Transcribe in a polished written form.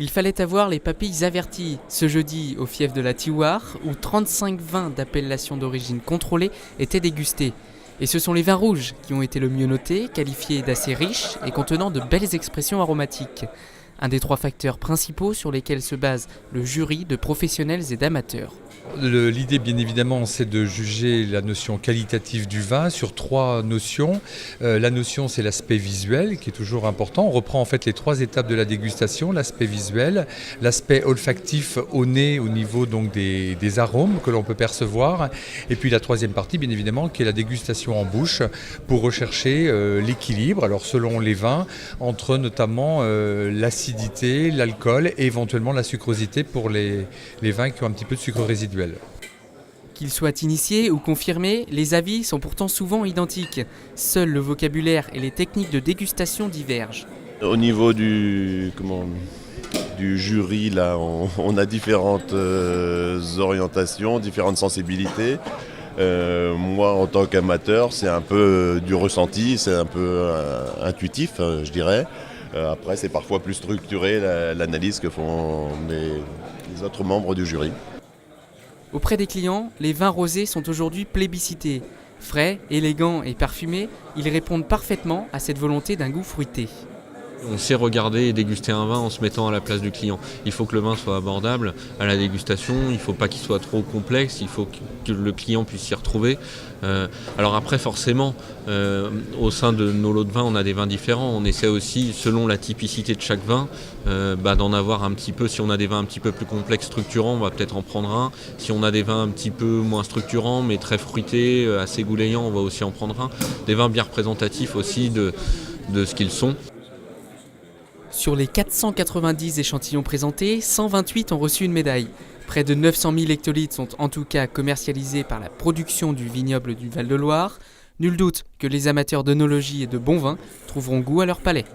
Il fallait avoir les papilles averties ce jeudi au fief de la Tiwar, où 35 vins d'appellation d'origine contrôlée étaient dégustés. Et ce sont les vins rouges qui ont été le mieux notés, qualifiés d'assez riches et contenant de belles expressions aromatiques. Un des 3 facteurs principaux sur lesquels se base le jury de professionnels et d'amateurs. L'idée, bien évidemment, c'est de juger la notion qualitative du vin sur 3 notions. La notion, c'est l'aspect visuel, qui est toujours important. On reprend en fait les 3 étapes de la dégustation, l'aspect visuel, l'aspect olfactif au nez, au niveau donc des arômes que l'on peut percevoir, et puis la 3e partie, bien évidemment, qui est la dégustation en bouche, pour rechercher l'équilibre, alors selon les vins, entre notamment l'acidité, l'alcool et éventuellement la sucrosité pour les vins qui ont un petit peu de sucre résiduel. Qu'ils soient initiés ou confirmés, les avis sont pourtant souvent identiques. Seul le vocabulaire et les techniques de dégustation divergent. Au niveau du jury, là, on a différentes orientations, différentes sensibilités. Moi, en tant qu'amateur, c'est un peu du ressenti, c'est un peu intuitif, je dirais. Après, c'est parfois plus structuré l'analyse que font les autres membres du jury. Auprès des clients, les vins rosés sont aujourd'hui plébiscités. Frais, élégants et parfumés, ils répondent parfaitement à cette volonté d'un goût fruité. On sait regarder et déguster un vin en se mettant à la place du client. Il faut que le vin soit abordable à la dégustation, il ne faut pas qu'il soit trop complexe, il faut que le client puisse s'y retrouver. Alors après forcément, au sein de nos lots de vins, on a des vins différents. On essaie aussi, selon la typicité de chaque vin, d'en avoir un petit peu. Si on a des vins un petit peu plus complexes, structurants, on va peut-être en prendre un. Si on a des vins un petit peu moins structurants, mais très fruités, assez goulayants, on va aussi en prendre un. Des vins bien représentatifs aussi de ce qu'ils sont. Sur les 490 échantillons présentés, 128 ont reçu une médaille. Près de 900 000 hectolitres sont en tout cas commercialisés par la production du vignoble du Val-de-Loire. Nul doute que les amateurs d'œnologie et de bon vin trouveront goût à leur palais.